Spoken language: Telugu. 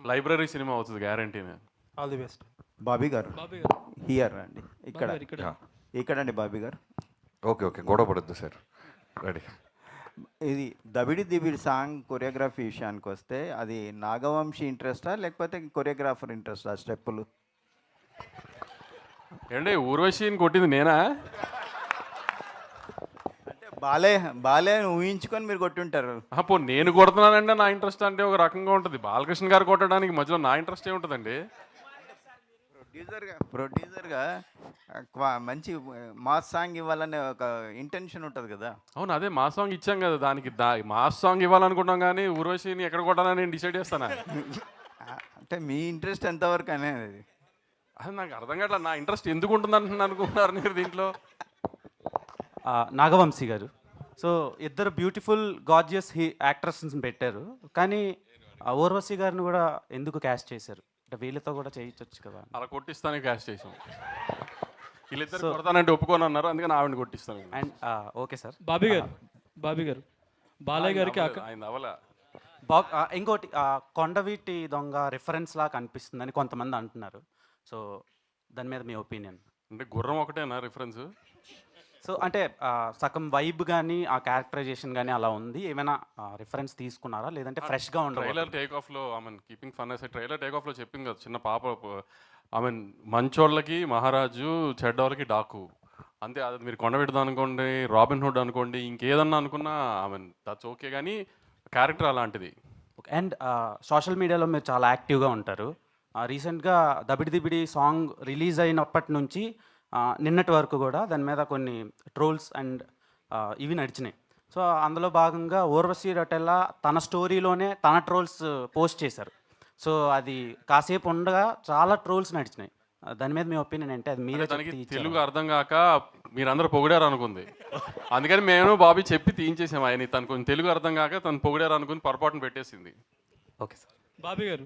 లైబ్రరీ సినిమా అవుతుంది గ్యారంటీనే. All the best. బాబీ గారు బాబీ గారు హియర్ అండి, ఇక్కడ బాబీ గారు ఇక్కడ ఇక్కడండి బాబీ గారు. ఓకే ఓకే, గొడవ పడద్దు సార్, రెడీ. ఇది దబిడి దిబిడి సాంగ్ కొరియోగ్రఫీ విషయానికి వస్తే అది నాగవంశీ ఇంట్రెస్టా లేకపోతే కొరియోగ్రాఫర్ ఇంట్రెస్టా స్టెప్పులు? ఏంటి ఊర్వశిని కొట్టింది నేనా? అంటే బాలే బాలే అని ఊహించుకొని మీరు కొట్టుంటారు. పో నేను కొడుతున్నానంటే నా ఇంట్రెస్ట్ అంటే ఒక రకంగా ఉంటుంది. బాలకృష్ణ గారు కొట్టడానికి మధ్యలో నా ఇంట్రెస్ట్ ఏముంటుందండి? ప్రొడ్యూసర్గా మంచి మాస్ సాంగ్ ఇవ్వాలనే ఒక ఇంటెన్షన్ ఉంటుంది కదా. అవును, అదే మా సాంగ్ ఇచ్చాం కదా, దానికి మాస్ సాంగ్ ఇవ్వాలనుకుంటాం, కానీ ఊర్వశిని ఎక్కడ కొట్టాలని నేను డిసైడ్ చేస్తానా? అంటే మీ ఇంట్రెస్ట్ ఎంతవరకు అనేది అది నాకు అర్థం కావట్లేదు. నా ఇంట్రెస్ట్ ఎందుకు ఉంటుంది అనుకుంటున్నారు మీరు దీంట్లో? నాగవంశీ గారు, సో ఇద్దరు బ్యూటిఫుల్ గార్జియస్ యాక్ట్రెస్ని పెట్టారు, కానీ ఊర్వశి గారిని కూడా ఎందుకు క్యాస్ట్ చేశారు? అంటే వీళ్ళతో కూడా చేయించవచ్చు కదా. అలా కొట్టిస్తానే క్యాష్ చేసాం. వీళ్ళిద్దరు కొడతానంటే ఒప్పుకొని అన్నారు, అందుకని ఆవిడని కొట్టిస్తాను. And okay sir. బాబీ గారు బాలయ్య గారికి ఆయన అవలా ఇంకోటి కొండవీటి దొంగ రిఫరెన్స్ లా కనిపిస్తుందని కొంతమంది అంటున్నారు. సో దాని మీద మీ ఒపీనియన్? అంటే గుర్రం ఒకటేనా రిఫరెన్స్? సో అంటే సగం వైబ్ కానీ ఆ క్యారెక్టరైజేషన్ కానీ అలా ఉంది, ఏమైనా రిఫరెన్స్ తీసుకున్నారా లేదంటే ఫ్రెష్గా ఉండదు? ట్రైలర్ టేక్ ఆఫ్లో I mean keeping fun aside, trailer take ఆఫ్లో చెప్పింది కదా, చిన్న పాప ఐ మీన్ మంచోళ్ళకి మహారాజు, చెడ్డోళ్ళకి డాకు అంతే. అది మీరు కొండబెడదాం అనుకోండి, రాబిన్ హుడ్ అనుకోండి, ఇంకేదన్నా అనుకున్నా ఐ మీన్ దట్స్ ఓకే, కానీ క్యారెక్టర్ అలాంటిది. ఓకే. అండ్ సోషల్ మీడియాలో మీరు చాలా యాక్టివ్గా ఉంటారు. రీసెంట్గా దబిడి దిబిడి సాంగ్ రిలీజ్ అయినప్పటి నుంచి నిన్నటి వరకు కూడా దాని మీద కొన్ని ట్రోల్స్ అండ్ ఇవి నడిచినాయి. సో అందులో భాగంగా ఊర్వశి రొటెల్లా తన స్టోరీలోనే తన ట్రోల్స్ పోస్ట్ చేశారు. సో అది కాసేపు ఉండగా చాలా ట్రోల్స్ నడిచినాయి. దాని మీద మీ ఒపీనియన్ ఏంటి? అది మీరే తనకి తెలుగు అర్థం కాక మీరందరూ పొగిడారు అనుకుంది, అందుకని మేము బాబీ చెప్పి తీయించేసాము. ఆయన తను కొంచెం తెలుగు అర్థం కాక తను పొగిడారు అనుకుని పొరపాటును పెట్టేసింది. Okay sir. బాబీ గారు